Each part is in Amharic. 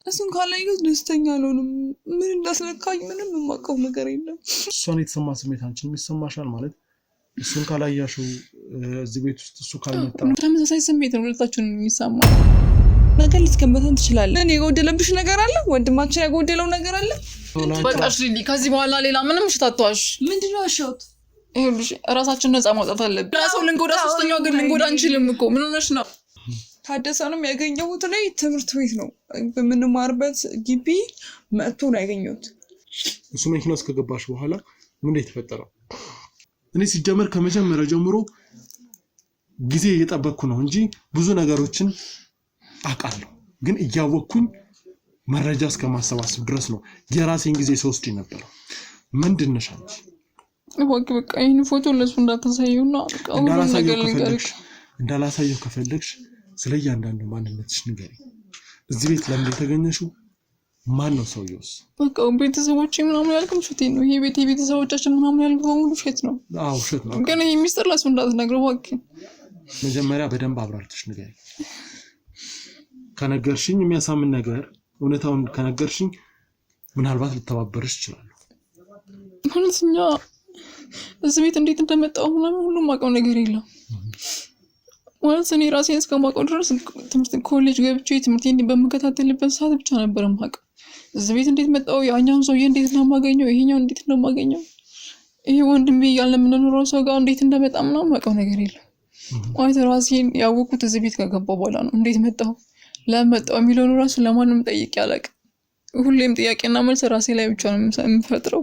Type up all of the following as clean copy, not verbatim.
እሱን ካላየሁት ደስተኛ አልሆንም። ምን እንዳስነካኝ ምንም የማውቀው ነገር የለም። እሷን የተሰማ ስሜት አንቺን የሚሰማሻል ማለት እሱን ካላያሽው እዚህ ቤት ውስጥ እሱ ካልመጣ ተመሳሳይ ስሜት ነው ሁለታችሁን የሚሰማ ነገር ልትገምተን ትችላለህ። እኔ የጎደለብሽ ነገር አለ፣ ወንድማችን ያጎደለው ነገር አለ። በቃሽ ሊሊ፣ ከዚህ በኋላ ሌላ ምንም ሽታቷሽ ምንድነው አሻውት? ይኸውልሽ ራሳችን ነፃ ማውጣት አለብን። ሰው ልንጎዳ ሶስተኛው ግን ልንጎዳ አንችልም እኮ። ምን ሆነሽ ነው? ታደሰንም ያገኘሁት ላይ ትምህርት ቤት ነው በምንማርበት ግቢ መጥቶ ነው ያገኘሁት። እሱ መኪና ውስጥ ከገባሽ በኋላ ምን የተፈጠረው? እኔ ሲጀመር ከመጀመሪያ ጀምሮ ጊዜ እየጠበቅኩ ነው እንጂ ብዙ ነገሮችን አውቃለሁ፣ ግን እያወቅኩኝ መረጃ እስከማሰባሰብ ድረስ ነው የራሴን ጊዜ ስወስድ ነበር። ምንድን ነሽ አንቺ? በቃ ይህን ፎቶ ለሱ እንዳታሳየውና እንዳላሳየው ከፈለግሽ ስለ እያንዳንዱ ማንነትሽ ንገሪኝ። እዚህ ቤት ለምን የተገኘሽው? ማን ነው ሰውየውስ? በቃ ቤተሰቦቼ ምናምን ያልከው ውሸት ነው። ይሄ ቤት የቤተሰቦቻችን ምናምን ያልከው በሙሉ ውሸት ነው። አዎ ውሸት ነው። ግን ይሄ ሚስጥር ለሱ እንዳትነግረው እባክህ። መጀመሪያ በደንብ አብራርተሽ ንገሪኝ። ከነገርሽኝ የሚያሳምን ነገር እውነታውን ከነገርሽኝ ምናልባት ልተባበርሽ እችላለሁ። ሁለተኛ እዚህ ቤት እንዴት እንደመጣው ምናምን ሁሉም አውቀው ነገር የለም ማለት እኔ ራሴን እስከማውቀው ድረስ ትምህርት ኮሌጅ ገብቼ ትምህርቴን በመከታተልበት ሰዓት ብቻ ነበር የማውቀው። እዚህ ቤት እንዴት መጣው፣ ያኛውን ሰውዬ እንዴት ነው የማገኘው፣ ይሄኛው እንዴት ነው የማገኘው፣ ይሄ ወንድሜ እያለ የምንኖረው ሰው ጋር እንዴት እንደመጣ ምናምን አውቀው ነገር የለም ማለት ራሴን ያወቅኩት እዚህ ቤት ከገባሁ በኋላ ነው። እንዴት መጣው ለመጣው የሚለውን ራሱ ለማንም ጠይቄ አላውቅም። ሁሌም ጥያቄና መልስ ራሴ ላይ ብቻ ነው የምፈጥረው።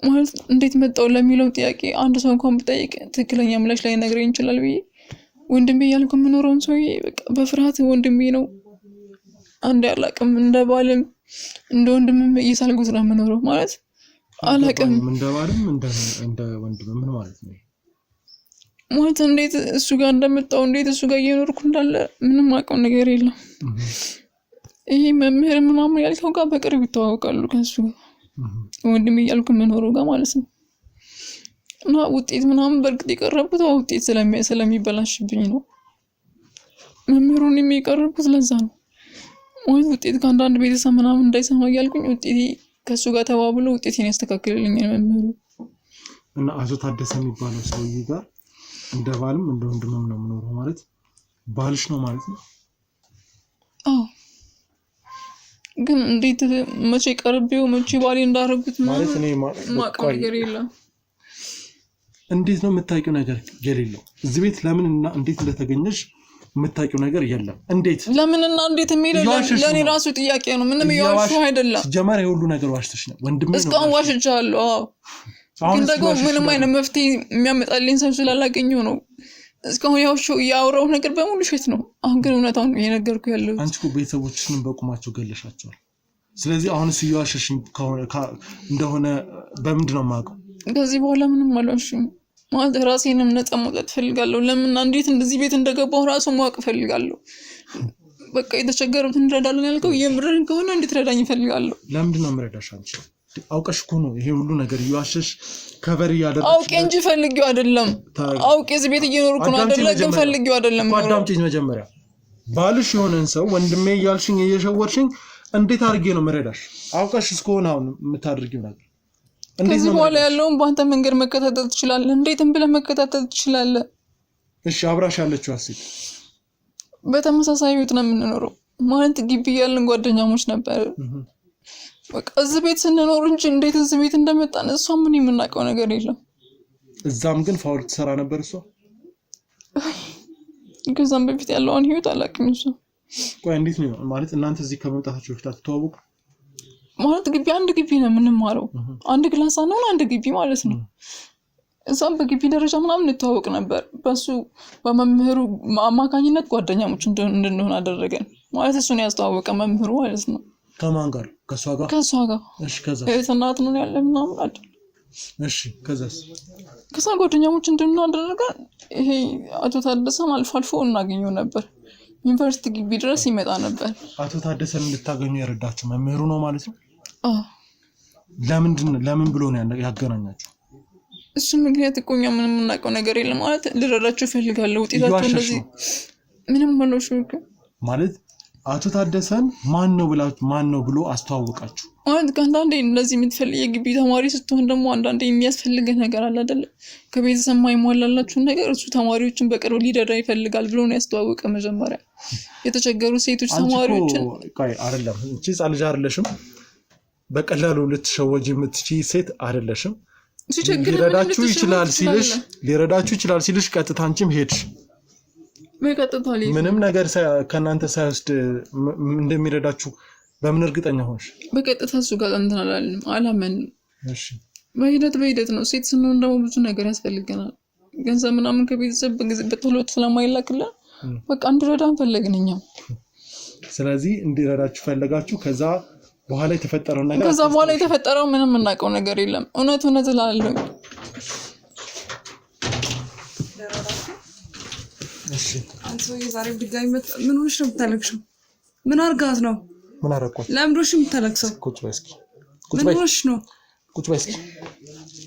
ማለት እንዴት መጣው ለሚለው ጥያቄ አንድ ሰው እንኳን ብጠይቅ ትክክለኛ ምላሽ ላይ ነግረኝ ይችላል ብዬ ወንድሜ እያልኩ የምኖረውን ሰውዬ በቃ በፍርሃት ወንድሜ ነው አንድ አላውቅም፣ እንደ ባልም እንደ ወንድምም እየሳልኩት ነው የምኖረው። ማለት አላውቅም እንደ ባልም እንደ ወንድም ምን ማለት ነው? ማለት እንዴት እሱ ጋር እንደመጣው እንዴት እሱ ጋር እየኖርኩ እንዳለ ምንም አውቀው ነገር የለም። ይሄ መምህር ምናምን ያልከው ጋር በቅርብ ይተዋወቃሉ ከሱ ጋር ወንድሜ እያልኩ የምኖረው ጋር ማለት ነው። እና ውጤት ምናምን በርግጥ የቀረብኩት ውጤት ስለሚበላሽብኝ ነው። መምህሩን የሚቀርብኩት ለዛ ነው። ወይ ውጤት ከአንዳንድ ቤተሰብ ምናምን እንዳይሰማ እያልኩኝ ውጤቴ ከሱ ጋር ተባብሎ ውጤቴን ያስተካክልልኛል መምህሩ። እና አቶ ታደሰ የሚባለው ሰውዬ ጋር እንደ ባልም እንደ ወንድምም ነው የምኖረው ማለት ባልሽ ነው ማለት ነው? አዎ። ግን እንዴት መቼ ቀርቤው መቼ ባሌ እንዳረጉት ማለት እኔ ማቀው ነገር የለም። እንዴት ነው የምታውቂው ነገር የሌለው? እዚህ ቤት ለምንና እንዴት እንደተገኘሽ የምታውቂው ነገር የለም። እንዴት ለምንና እንዴት የሚለው ለኔ ራሱ ጥያቄ ነው። ምንም ያዋሽው አይደለም። ጀማሪ ሁሉ ነገር ዋሽተሽ ነው ወንድሜ ነው። እስካሁን ዋሽቻለሁ። አዎ ግን ደግሞ ምንም አይነት መፍትሄ የሚያመጣልኝ ሰው ስላላገኘው ነው እስካሁን ያወራው ነገር በሙሉ ውሸት ነው። አሁን ግን እውነታውን እየነገርኩ ያለው አንቺ እኮ ቤተሰቦችሽን በቁማቸው ገለሻቸዋል። ስለዚህ አሁንስ እየዋሸሽኝ እንደሆነ በምንድን ነው የማውቀው? ከዚህ በኋላ ምንም አልዋሽም ማለት ራሴንም ነፃ መውጣት ፈልጋለሁ። ለምን እንዴት እንደዚህ ቤት እንደገባሁ ራሱ ማወቅ ፈልጋለሁ። በቃ የተቸገሩት እንረዳለን ያልከው የምረን ከሆነ እንድትረዳኝ ፈልጋለሁ። ለምንድን ነው የምረዳሽ? አንቺ አውቀሽ እኮ ነው ይሄ ሁሉ ነገር እየዋሸሽ ከቨር እያደረግሽ። አውቄ እንጂ ፈልጌው አይደለም። አውቄ እዚህ ቤት እየኖርኩ ነው አይደለ? ግን ፈልጌው አይደለም። አዳምጪኝ መጀመሪያ። ባልሽ የሆነን ሰው ወንድሜ እያልሽኝ እየሸወርሽኝ እንዴት አድርጌ ነው የምረዳሽ? አውቀሽ እስከሆነ አሁን የምታደርጊው ነገር ከዚህ በኋላ ያለውን በአንተ መንገድ መከታተል ትችላለህ። እንዴትም ብለህ መከታተል ትችላለህ። እሺ አብራሽ ያለችው አስይት በተመሳሳይ ህይወት ነው የምንኖረው። ማለት ግቢ ያለን ጓደኛሞች ነበር። በቃ እዚህ ቤት ስንኖር እንጂ እንዴት እዚህ ቤት እንደመጣን እሷ ምን የምናውቀው ነገር የለም። እዛም ግን ፋውል ትሰራ ነበር እሷ። ከዛም በፊት ያለውን ህይወት አላውቅም እሷ። ቆይ እንዴት ነው ማለት እናንተ እዚህ ከመምጣታችሁ በፊት አትተዋወቁ? ማለት ግቢ አንድ ግቢ ነው የምንማረው። አንድ ክላስ ነው አንድ ግቢ ማለት ነው። እዛም በግቢ ደረጃ ምናምን እንተዋወቅ ነበር። በሱ በመምህሩ አማካኝነት ጓደኛሞች እንድንሆን አደረገን። ማለት እሱን ያስተዋወቀ መምህሩ ማለት ነው። ከማን ጋር? ከሷ ጋር? ከሷ ጋር። እሺ ከዛ እናት ነው ያለ ምናምን አይደል? እሺ ከዛስ? ከዛ ጓደኛሞች እንድንሆን አደረገን። ይሄ አቶ ታደሰን አልፎ አልፎ እናገኘው ነበር። ዩኒቨርሲቲ ግቢ ድረስ ይመጣ ነበር። አቶ ታደሰን እንድታገኙ ያረዳችሁ መምህሩ ነው ማለት ነው? አዎ። ለምን ብሎ ነው ያገናኛችሁ? እሱ ምክንያት እኮ እኛ ምንም የምናውቀው ነገር የለም። ማለት ልረዳችሁ እፈልጋለሁ። ውጤታችሁ እንደዚህ ምንም ማለሽ ማለት አቶ ታደሰን ማን ነው ብሎ አስተዋወቃችሁ? አንዳንዴ እንደዚህ የምትፈልግ የግቢ ተማሪ ስትሆን ደግሞ አንዳንዴ የሚያስፈልግ ነገር አለ አይደል? ከቤተሰብ የማይሟላላችሁ ነገር እሱ ተማሪዎችን በቅርብ ሊደራ ይፈልጋል ብሎ ነው ያስተዋወቀ። መጀመሪያ የተቸገሩ ሴቶች ተማሪዎችን አይደለም እንጂ ጻልጃ አይደለሽም፣ በቀላሉ ልትሸወጂ የምትችይ ሴት አይደለሽም። ሊረዳችሁ ይችላል ሲልሽ ቀጥታ አንቺም ሄድሽ። ምንም ነገር ከናንተ ሳይወስድ እንደሚረዳችሁ በምን እርግጠኛ ሆንሽ? በቀጥታ እሱ ጋር እንትን አላመንም። እሺ በሂደት ነው። ሴት ስንሆን ደግሞ ብዙ ነገር ያስፈልገናል። ገንዘብ ምናምን ከቤተሰብ በቶሎ ስለማይላክልን በቃ እንዲረዳን ፈለግን እኛም። ስለዚህ እንዲረዳችሁ ፈለጋችሁ። ከዛ በኋላ የተፈጠረው ምንም እናውቀው ነገር የለም። እውነት እላለሁ። እሺ አንተ ዛሬ ድጋሚ ምን ሆነሽ ነው የምታለቅሽው? ምን አርጋት ነው? ምን አረኳት? ለምን ሆነሽ የምታለቅሰው? ቁጭ በይ እስኪ። ምን ሆነሽ ነው? ቁጭ በይ እስኪ።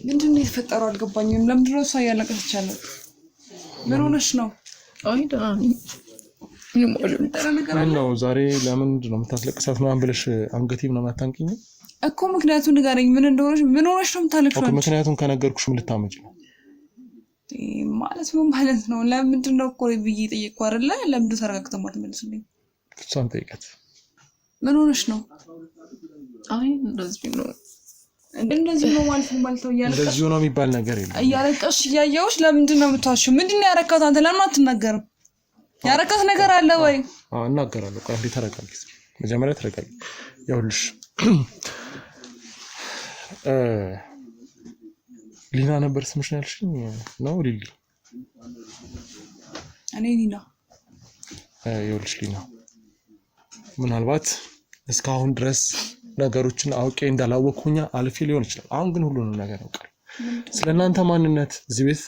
ምንድን ነው የተፈጠረው? አልገባኝም። ለምንድን ነው እሷ እያለቀሰች ያለው? ምን ሆነሽ ነው? አይ ደህና ነኝ። ምን ነው ዛሬ ለምንድን ነው የምታስለቅሳት ምናምን ብለሽ አንገቴም ነው የማታንቂኝ እኮ? ምክንያቱም ንገረኝ። ምን እንደሆነሽ ምን ሆነሽ ነው የምታለቅሽው? ምክንያቱም ከነገርኩሽ ምን ልታመጪ ነው ማለት ምን ማለት ነው? ለምንድን ነው እኮ ብዬ ጠየቅኩ አይደለ? ለምንድን ተረጋግተህ ማትመልስልኝ? እሷን ጠይቀት። ምን ሆነሽ ነው? አይ እንደዚህ ነው ማለት ነው። እንደዚህ ነው የሚባል ነገር የለም። እያለቀስሽ እያየሁሽ ለምንድን ነው የምትዋሺው? ምንድን ነው ያረካት? አንተ ለምን አትናገርም? ያረካት ነገር አለ ወይ? እናገራለሁ። ቆይ አንዴ ተረጋጊ። መጀመሪያ ተረጋጊ። ይኸውልሽ ሊና ነበር ስምሽ ያልሽኝ ነው? ሊሊ እኔ ሊና። ይኸውልሽ ሊና ምናልባት እስካሁን ድረስ ነገሮችን አውቄ እንዳላወቅኩኛ አልፌ ሊሆን ይችላል። አሁን ግን ሁሉንም ነገር አውቃለሁ። ስለእናንተ ማንነት እዚህ ቤት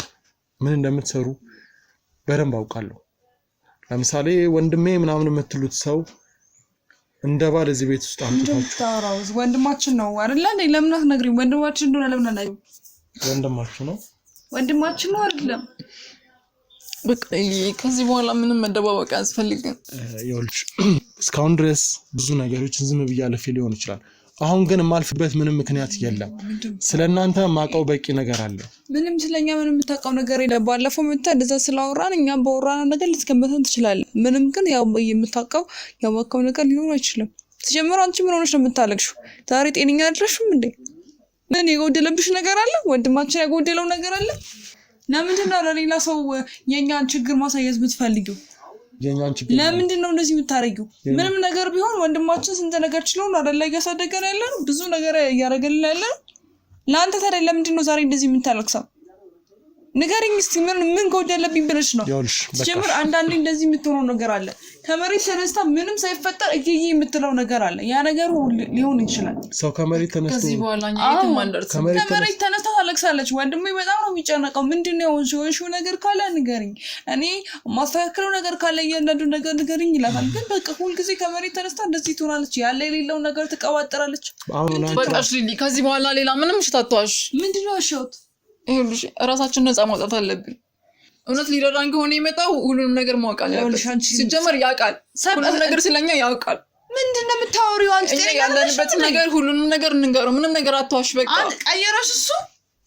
ምን እንደምትሰሩ በደንብ አውቃለሁ። ለምሳሌ ወንድሜ ምናምን የምትሉት ሰው እንደ ባል እዚህ ቤት ውስጥ አምጥታችሁ ወንድማችን ነው አይደል? ለምን አትነግሪኝ? ወንድማችን እንደሆነ ለምን አናየው? ወንድማችሁ ነው አይደለም? በቃ ከዚህ በኋላ ምንም መደባበቅ አያስፈልግም። ይኸውልሽ እስካሁን ድረስ ብዙ ነገሮችን ዝም ብዬ አልፌ ሊሆን ይችላል። አሁን ግን የማልፍበት ምንም ምክንያት የለም። ስለእናንተ ማውቀው በቂ ነገር አለ። ምንም ስለኛ ምንም የምታውቀው ነገር የለም። ባለፈው መጥተህ እንደዛ ስላወራን እኛም በወራና ነገር ልትገምተን ትችላለህ። ምንም ግን ያው የምታውቀው ያወቀው ነገር ሊኖር አይችልም። ተጀምሮ አንቺ ምን ሆነሽ ነው የምታለቅሽው? ዛሬ ጤነኛ አይደለሽም እንዴ? ምን የጎደለብሽ ነገር አለ? ወንድማችን ያጎደለው ነገር አለ? ለምንድን ነው ለሌላ ሰው የኛን ችግር ማሳየት የምትፈልጊው? ለምንድን ነው እንደዚህ የምታረጊው? ምንም ነገር ቢሆን ወንድማችን ስንት ነገር ችሎ ነው አይደል እያሳደገን ያለው? ብዙ ነገር እያደረገልን ያለው ለአንተ። ታዲያ ለምንድን ነው ዛሬ እንደዚህ የምታለቅሰው? ንገሪኝ እስቲ ምን ጎደለብኝ ብለሽ ነው? ጀምር አንዳንዴ እንደዚህ የምትሆነው ነገር አለ። ከመሬት ተነስታ ምንም ሳይፈጠር እየየ የምትለው ነገር አለ። ያ ነገር ሊሆን ይችላል። ሰው ከመሬት ተነስቶ ከዚህ በኋላ የትም አንደርስም። ከመሬት ተነስታ ታለቅሳለች። ወንድሜ በጣም ነው የሚጨነቀው። ምንድነው የሆንሽው ነገር ካለ ንገሪኝ፣ እኔ ማስተካከለው ነገር ካለ እያንዳንዱ ነገር ንገሪኝ ይላታል። ግን በቃ ሁልጊዜ ከመሬት ተነስታ እንደዚህ ትሆናለች። ያለ የሌለው ነገር ትቀባጥራለች። በቃ ሊሊ ከዚህ በኋላ ሌላ ምንም ሽታቷሽ ምንድነው አሻውት? ይኸውልሽ እራሳችን ነፃ ማውጣት አለብን። እውነት ሊረዳን ከሆነ የመጣው ሁሉንም ነገር ማወቅ አለበት። ሲጀመር ያውቃል፣ ሁሉንም ነገር ስለኛ ያውቃል። ምንድነው የምታወሪው አንቺ? ያለንበት ነገር ሁሉንም ነገር እንንገረው። ምንም ነገር አትዋሽ። በቃ ቀየረሽ።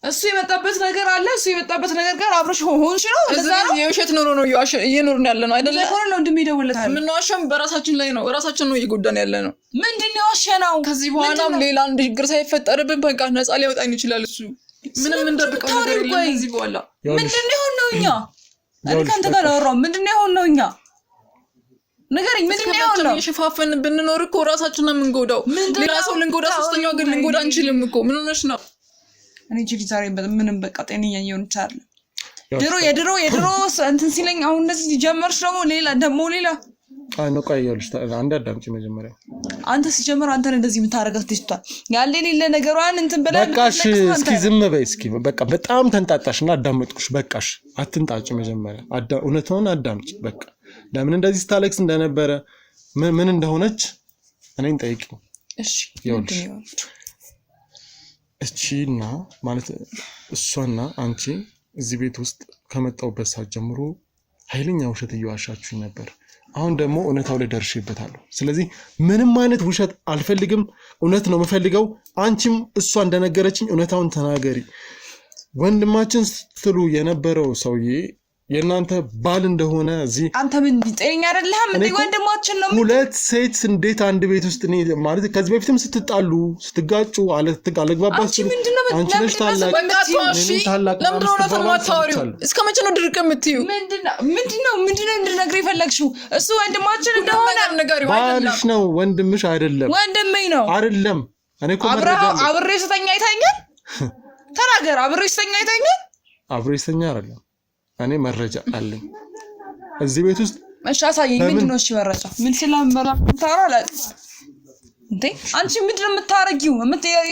እሱ የመጣበት ነገር አለ። እሱ የመጣበት ነገር ጋር አብረሽ ሆንሽ ነው። እንደዛ ነው። የውሸት ኑሮ ነው እየኖርን ያለ ነው አይደለ? ለሆነ ነው እንደሚደውልታል። ምን ዋሸም በራሳችን ላይ ነው። ራሳችን ነው እየጎዳን ያለ ነው። ምንድነው ዋሸነው? ከዚህ በኋላም ሌላ ችግር ሳይፈጠርብን በቃ ነፃ ሊያወጣን ይችላል እሱ። ምንም እንደብቀው ነገር የለም እዚህ በኋላ። ምንድነው የሆነው? እኛ አንተ ጋር አወራው። ምንድነው የሆነው? እኛ ንገሪኝ፣ ምንድነው የሆነው? የሸፋፈን ብንኖር እኮ ራሳችንን ነው የምንጎዳው። ሌላ ሰው ልንጎዳ፣ ሶስተኛው ግን ልንጎዳ አንችልም እኮ። ምን ሆነሽ ነው? እኔ ዛሬ ምንም በቃ ጤነኛ እየሆንሽ አይደለም። የድሮ እንትን ሲለኝ አሁን እንደዚህ ጀመርሽ ደግሞ ሌላ ነው። ቆይ ይኸውልሽ አንድ አዳምጪ መጀመሪያ። አንተ ሲጀምር አንተን እንደዚህ የምታረጋት ትሽቷል ያለ ሌላ ነገሯን እንትን ብለህ በቃሽ። እስኪ ዝም በይ እስኪ። በቃ በጣም ተንጣጣሽና አዳመጥኩሽ። በቃሽ፣ አትንጣጭ። መጀመሪያ እውነቱን አዳምጪ። በቃ ለምን እንደዚህ ስታለቅስ እንደነበረ ምን እንደሆነች እኔን ጠይቂ። እሺ ይኸውልሽ እቺና ማለት እሷና አንቺ እዚህ ቤት ውስጥ ከመጣሁበት ሰዓት ጀምሮ ኃይለኛ ውሸት እየዋሻችሁኝ ነበር። አሁን ደግሞ እውነታው ላይ ደርሼበታለሁ። ስለዚህ ምንም አይነት ውሸት አልፈልግም፣ እውነት ነው የምፈልገው። አንቺም እሷ እንደነገረችኝ እውነታውን ተናገሪ። ወንድማችን ስትሉ የነበረው ሰውዬ የእናንተ ባል እንደሆነ እዚህ አንተ ምን ጤነኛ አይደለህም እንዴ? ወንድማችን ነው። ሁለት ሴት እንዴት አንድ ቤት ውስጥ ማለት ከዚህ በፊትም ስትጣሉ ስትጋጩ አለግባባችሁ አንቺ ነሽ ታላቅ እስከ መቼ ነው ድርቅ የምትዩ? ምንድነው እንድነግር የፈለግሽው? እሱ ወንድማችን እንደሆነ ባልሽ ነው፣ ወንድምሽ አይደለም። ወንድሜ ነው አይደለም። እኔ እኮ አብሬ ስተኛ አይታኛል። ተናገር። አብሬ ስተኛ አይታኛል። አብሬ ስተኛ አይደለም። እኔ መረጃ አለኝ እዚህ ቤት ውስጥ። እሺ አሳየኝ። ምንድነው? እሺ መረጃ ምን ስለምበላ ታራላ እንዴ? አንቺ ምንድነው የምታረጊው?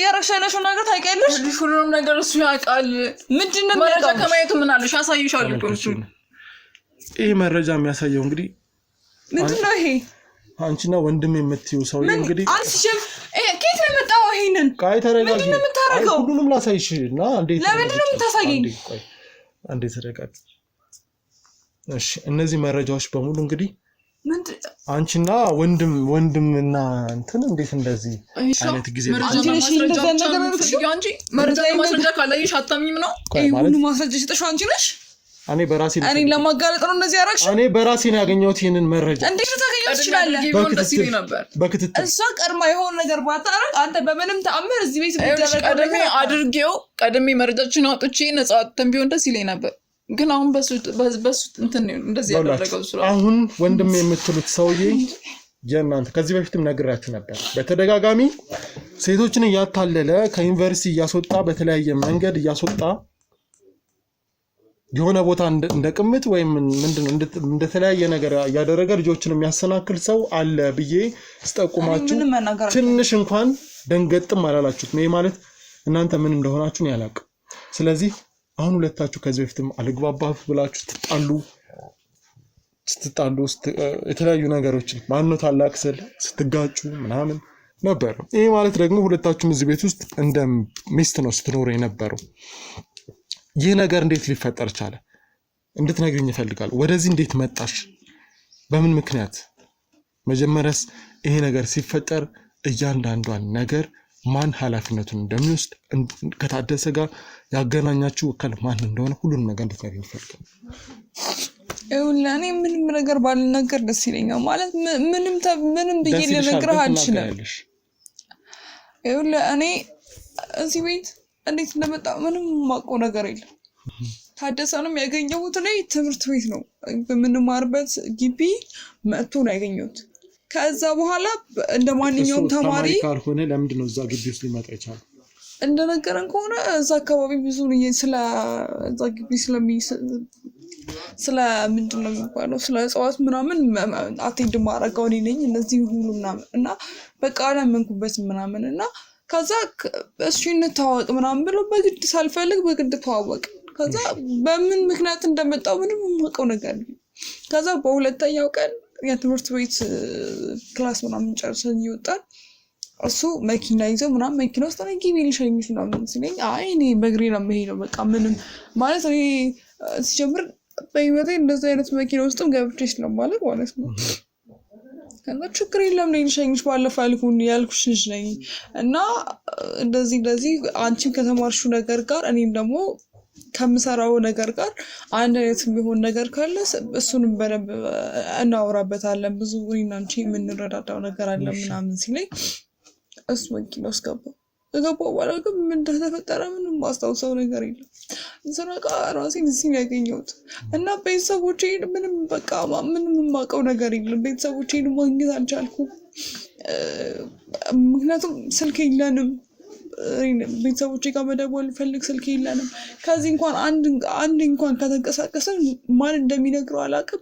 ያረክሻለሽው ነገር ታውቂያለሽ? ሁሉንም ነገር እሱ ያውቃል። ምንድነው መረጃ ከማየቱ ምን አለሽ? አሳይሻለሁ እኮ እሱ። ይሄ መረጃ የሚያሳየው እንግዲህ ምንድነው ይሄ? አንቺና ወንድም የምትይው ሰው እንግዲህ አንቺም ከየት ነው የመጣው? ይሄንን ቃይ ተረጋጊ። ምንድነው የምታረገው? ሁሉንም ላሳይሽና እንዴት ለምንድነው የምታሳየኝ? አንዴ ተረጋጊ። እሺ እነዚህ መረጃዎች በሙሉ እንግዲህ አንቺና ወንድምና እንትን እንዴት እንደዚህ አይነት ጊዜ ማስረጃ ካላየሽ አታምኝም ነው? ሁሉ ማስረጃ ሲጠሽው አንቺ ነሽ። እኔ ለማጋለጥ ነው እንደዚህ ያደረግሽ። እኔ በራሴ ነው ያገኘሁት ይሄንን መረጃ። እንዴት ልታገኘው ትችላለህ? በክትትል እሷ ቀድማ የሆነ ነገር ባታረግ አንተ በምንም ተአምር እዚህ ቤት ቀድሜ መረጃችን አውጥቼ ነፃ ወጥተን ቢሆን ደስ ይለኝ ነበር። ግን አሁን በሱ እንትን እንደዚህ ያደረገው ስራ አሁን ወንድም የምትሉት ሰውዬ የእናንተ ከዚህ በፊትም ነግራችሁ ነበር። በተደጋጋሚ ሴቶችን እያታለለ ከዩኒቨርሲቲ እያስወጣ በተለያየ መንገድ እያስወጣ የሆነ ቦታ እንደቅምጥ ወይም ምንድነው እንደተለያየ ነገር ያደረገ ልጆችን የሚያሰናክል ሰው አለ ብዬ ስጠቁማችሁ ትንሽ እንኳን ደንገጥም አላላችሁት። ነው ማለት እናንተ ምን እንደሆናችሁ ነው ያላቀ። ስለዚህ አሁን ሁለታችሁ ከዚህ በፊትም አልግባባፍ ብላችሁ ስትጣሉ የተለያዩ ነገሮችን ማንነው ታላቅ ስል ስትጋጩ ምናምን ነበር። ይሄ ማለት ደግሞ ሁለታችሁም እዚህ ቤት ውስጥ እንደ ሚስት ነው ስትኖሩ የነበረው። ይህ ነገር እንዴት ሊፈጠር ቻለ እንድትነግሪኝ እፈልጋለሁ። ወደዚህ እንዴት መጣሽ? በምን ምክንያት? መጀመሪያስ ይሄ ነገር ሲፈጠር እያንዳንዷን ነገር ማን ኃላፊነቱን እንደሚወስድ ከታደሰ ጋር ያገናኛችሁ ወከል ማን እንደሆነ ሁሉንም ነገር እንድትነግሪኝ እፈልጋለሁ። ለእኔ ምንም ነገር ባልነገር ደስ ይለኛል። ማለት ምንም ብዬ ልነግርህ አልችልም። እኔ እዚህ ቤት እንዴት እንደመጣ ምንም ማውቀው ነገር የለም። ታደሰንም ያገኘሁት ላይ ትምህርት ቤት ነው በምንማርበት ግቢ መጥቶ ነው ያገኘሁት። ከዛ በኋላ እንደማንኛውም ተማሪ ካልሆነ ለምንድን ነው እዛ ግቢ ውስጥ ሊመጣ ይቻላል? እንደነገረን ከሆነ እዛ አካባቢ ብዙ ስለ እዛ ግቢ ስለ ምንድን ነው የሚባለው ስለ እጽዋት ምናምን አቴንድ ማረጋው እኔ ነኝ እነዚህ ሁሉ ምናምን እና በቃ አላመንኩበትም ምናምን እና ከዛ እሱ እንተዋወቅ ምናምን ብሎ በግድ ሳልፈልግ በግድ ተዋወቅ። ከዛ በምን ምክንያት እንደመጣው ምንም የማውቀው ነገር ነው። ከዛ በሁለተኛው ቀን የትምህርት ቤት ክላስ ምናምን ጨርሰን ይወጣል። እሱ መኪና ይዞ ምናምን መኪና ውስጥ ነው ግቢ ልሸኝሽ ምናምን ሲለኝ አይ እኔ በእግሬ ነው የምሄደው በቃ ምንም ማለት እኔ ሲጀምር በህይወቴ እንደዚህ አይነት መኪና ውስጥም ገብቼ ስለማለት ማለት ነው። እና ችግር የለም ልሸኝሽ ባለፈው ያልኩሽ ልጅ ነኝ እና እንደዚህ አንቺም ከተማርሽው ነገር ጋር እኔም ደግሞ ከምሰራው ነገር ጋር አንድ አይነት የሚሆን ነገር ካለ እሱንም በደንብ እናወራበታለን። ብዙ እኔና አንቺ የምንረዳዳው ነገር አለ ምናምን ሲለኝ እሱ መኪና ውስጥ ገባሁ። በኋላ ግን ምን እንደተፈጠረ ምንም ማስታውሰው ነገር የለም። ስነቃ ራሴን እዚህ ያገኘሁት እና ቤተሰቦቼ ምንም በቃ ምንም የማውቀው ነገር የለም። ቤተሰቦቼን ማግኘት አልቻልኩም። ምክንያቱም ስልክ የለንም። ቤተሰቦቼ ጋር መደወል ፈልግ ስልክ የለንም። ከዚህ እንኳን አንድ እንኳን ከተንቀሳቀሰን ማን እንደሚነግረው አላውቅም።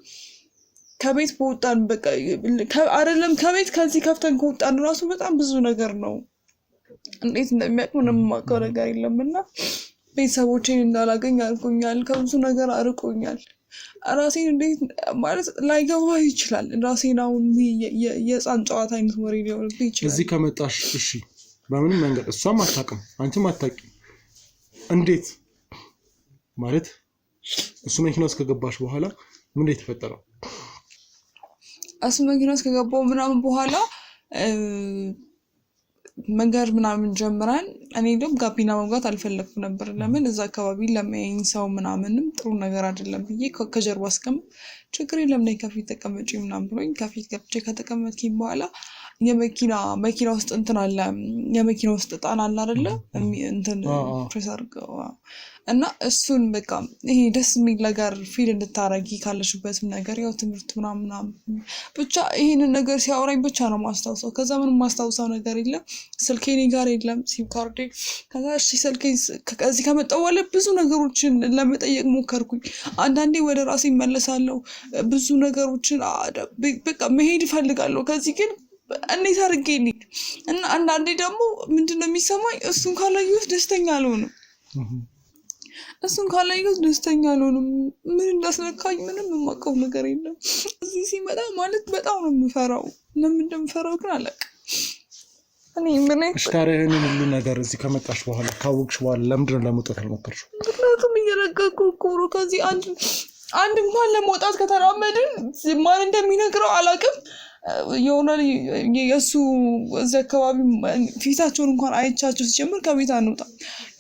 ከቤት በወጣን በቃ አይደለም ከቤት ከዚህ ከፍተን ከወጣን ራሱ በጣም ብዙ ነገር ነው። እንዴት እንደሚያውቅ ምንም የማውቀው ነገር የለምና ቤተሰቦቼን እንዳላገኝ አድርጎኛል። ከብዙ ነገር አርቆኛል። ራሴን እንዴት ማለት ላይገባ ይችላል። ራሴን አሁን የህፃን ጨዋታ አይነት ወሬ ሊሆንብኝ ይችላል። እዚህ ከመጣሽ እሺ በምንም መንገድ እሷም አታውቅም አንቺም አታውቂም። እንዴት ማለት እሱ መኪና ውስጥ ከገባሽ በኋላ ምን የተፈጠረው? እሱ መኪና ውስጥ ከገባው ምናምን በኋላ መንገድ ምናምን ጀምረን እኔ ደግሞ ጋቢና መግባት አልፈለኩም ነበር። ለምን እዛ አካባቢ ለሚያየኝ ሰው ምናምንም ጥሩ ነገር አይደለም ብዬ ከጀርባ አስቀምጥ ችግር የለም ነይ ከፊት ተቀመጪ ምናምን ብሎኝ ከፊት ገብቼ ከተቀመጥኩኝ በኋላ መኪና ውስጥ እንትን አለ የመኪና ውስጥ እጣን አለ አይደለ እንትን ፕሬስ አድርገው እና እሱን በቃ ይሄ ደስ የሚል ነገር ፊል እንድታረጊ ካለሽበትም ነገር ያው ትምህርት ምናምን ብቻ ይሄንን ነገር ሲያወራኝ ብቻ ነው ማስታውሰው። ከዛ ምንም ማስታውሰው ነገር የለም። ስልኬ እኔ ጋር የለም፣ ሲም ካርዴ። ከዛ እሺ ስልኬ ከዚህ ከመጣሁ በኋላ ብዙ ነገሮችን ለመጠየቅ ሞከርኩኝ። አንዳንዴ ወደ ራሴ እመለሳለሁ። ብዙ ነገሮችን በቃ መሄድ እፈልጋለሁ ከዚህ ግን እንዴት አድርጌ ልሂድ? እና አንዳንዴ ደግሞ ምንድነው የሚሰማኝ እሱን ካላየሁት ደስተኛ አልሆንም። ምን እንዳስነካኝ ምንም የማውቀው ነገር የለም። እዚህ ሲመጣ ማለት በጣም ነው የምፈራው። ለምን እንደምፈራው ግን አላውቅም። ታዲያ ይህንን ሁሉ ነገር እዚህ ከመጣሽ በኋላ ካወቅሽ በኋላ ለምንድነው ለመውጣት አልሞከርሽው? ምክንያቱም እየረገኩ እኮ ነው። ከዚህ አንድ እንኳን ለመውጣት ከተራመድን ማን እንደሚነግረው አላውቅም። የሆነ የእሱ እዚህ አካባቢ ፊታቸውን እንኳን አይቻቸው ሲጀምር ከቤት አንወጣ።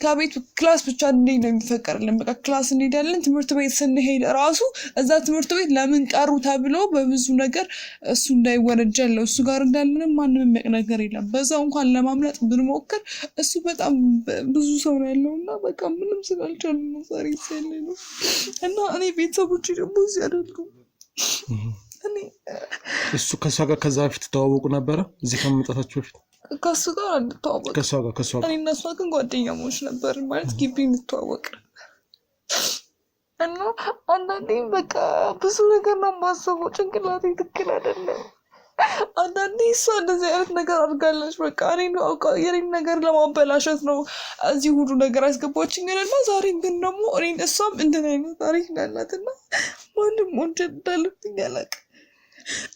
ከቤት ክላስ ብቻ እንዴት ነው የሚፈቀርልን? በቃ ክላስ እንሄዳለን። ትምህርት ቤት ስንሄድ ራሱ እዛ ትምህርት ቤት ለምን ቀሩ ተብሎ በብዙ ነገር እሱ እንዳይወነጀል እሱ ጋር እንዳለንም ማንም የሚያውቅ ነገር የለም። በዛው እንኳን ለማምለጥ ብንሞክር እሱ በጣም ብዙ ሰው ነው ያለውና በቃ ምንም ስላልቻሉ ነው ዛሬ ያለ ነው። እና እኔ ቤተሰቦቼ ደግሞ እዚህ አይደሉም። እሱ ከሷ ጋር ከዛ በፊት ተዋወቁ ነበረ? እዚህ ከመምጣታችሁ በፊት ከሱ ጋር እንተዋወቅ። ከሷ ጋር እኔ እና እሷ ግን ጓደኛሞች ነበር ማለት ግቢ እንተዋወቅ። እና አንዳንዴ በቃ ብዙ ነገር ነው የማስበው። ጭንቅላቴ ትክክል አይደለም። አንዳንዴ እሷ እንደዚህ አይነት ነገር አድርጋለች። በቃ የኔን ነገር ለማበላሸት ነው እዚህ ሁሉ ነገር አስገባችኝ እና ዛሬ ግን ደግሞ እሷም እንትን አይነት ታሪክ ያላትና ማንም ወንጀል እንዳለብኝ አላውቅም።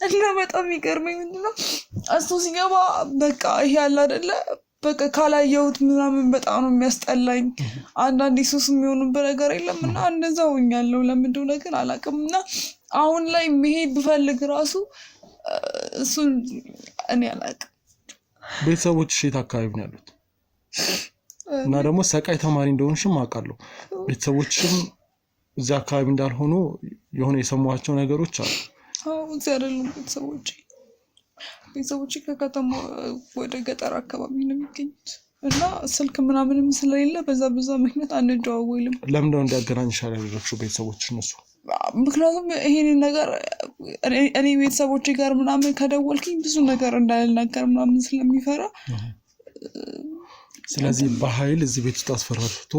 እና በጣም ይገርመኝ ምንድነው እሱ ሲገባ በቃ ይሄ ያለ አይደለ በቃ ካላየሁት ምናምን በጣም ነው የሚያስጠላኝ። አንዳንዴ ሱስ የሚሆኑበት ነገር የለም እና እንደዛ ሆኛለሁ። ለምንድነው ነገር አላውቅም። እና አሁን ላይ መሄድ ብፈልግ ራሱ እሱን እኔ አላውቅም። ቤተሰቦችሽ የት አካባቢ ነው ያሉት? እና ደግሞ ሰቃይ ተማሪ እንደሆንሽም አውቃለሁ። ቤተሰቦችሽም እዚያ አካባቢ እንዳልሆኑ የሆነ የሰሟቸው ነገሮች አሉ። እዚህ አይደሉም ቤተሰቦቼ ከከተማ ወደ ገጠር አካባቢ ነው የሚገኙት እና ስልክ ምናምንም ስለሌለ በዛ ምክንያት አንደዋወልም። ለምንድነው እንዲያገናኝሽ ያደረግሽው ቤተሰቦችሽ እነሱ? ምክንያቱም ይሄንን ነገር እኔ ቤተሰቦቼ ጋር ምናምን ከደወልኩኝ ብዙ ነገር እንዳልናገር ምናምን ስለሚፈራ ስለዚህ በኃይል እዚህ ቤት ውስጥ አስፈራርቶ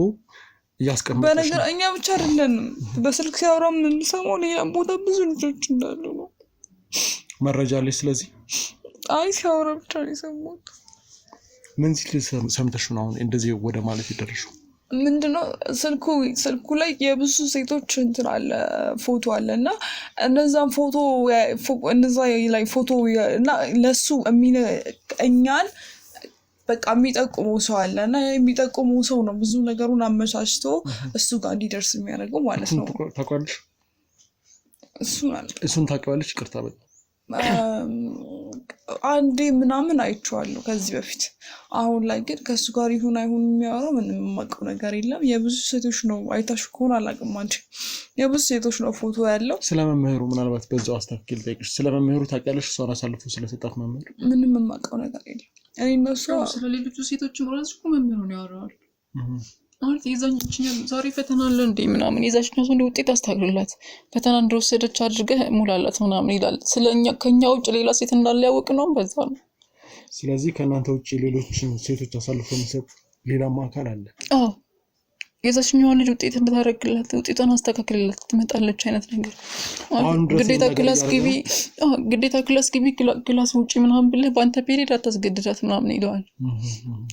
እያስቀመጠሽ። በነገር እኛ ብቻ አይደለንም በስልክ ሲያወራ የምንሰማው ሌላ ቦታ ብዙ ልጆች እንዳሉ ነው መረጃ አለሽ? ስለዚህ አይ ሲያወራ ብቻ ነው የሰማሁት። ምን ሲል ሰምተሽ ነው አሁን እንደዚህ ወደ ማለት የደረሽው? ምንድነው ስልኩ ላይ የብዙ ሴቶች እንትን አለ ፎቶ አለ እና እነዛን ፎቶ እና ለሱ እኛን በቃ የሚጠቁመው ሰው አለ እና የሚጠቁመው ሰው ነው ብዙ ነገሩን አመቻችቶ እሱ ጋር እንዲደርስ የሚያደርገው ማለት ነው። ታውቂዋለሽ? እሱን ታውቂዋለሽ? ይቅርታ በጣም አንዴ ምናምን አይቼዋለሁ ከዚህ በፊት። አሁን ላይ ግን ከሱ ጋር ይሁን አይሁን የሚያወራው ምንም የማውቀው ነገር የለም። የብዙ ሴቶች ነው አይታሽ ከሆነ አላውቅም። አንቺ የብዙ ሴቶች ነው ፎቶ ያለው። ስለመምህሩ ምናልባት በዛው አስተካክል ጠይቅሽ። ስለመምህሩ ታውቂያለሽ? እሷን አሳልፎ ስለሰጣት መምህሩ ምንም የማውቀው ነገር የለም። እኔ እነሱ ስለሌሎቹ ሴቶችም ራሱ እኮ መምህሩ ነው ያወራዋል ማለት የዛኛችን ዛሬ ፈተና አለ እንዴ ምናምን የዛኛው ሰው ውጤት አስተካክልላት ፈተና እንደወሰደች አድርገህ ሙላላት ምናምን ይላል። ስለኛ ከኛ ውጭ ሌላ ሴት እንዳለ ያወቅ ነው በዛ ነው። ስለዚህ ከእናንተ ውጭ ሌሎች ሴቶች አሳልፎ የሚሰጥ ሌላም አካል አለ? አዎ የዛኛው ልጅ ውጤት እንድታረግላት ውጤቷን አስተካክልላት ትመጣለች አይነት ነገር። ግዴታ ክላስ ግቢ ክላስ ውጪ ምናምን ብለህ በአንተ ፔሪድ አታስገድዳት ምናምን ይለዋል።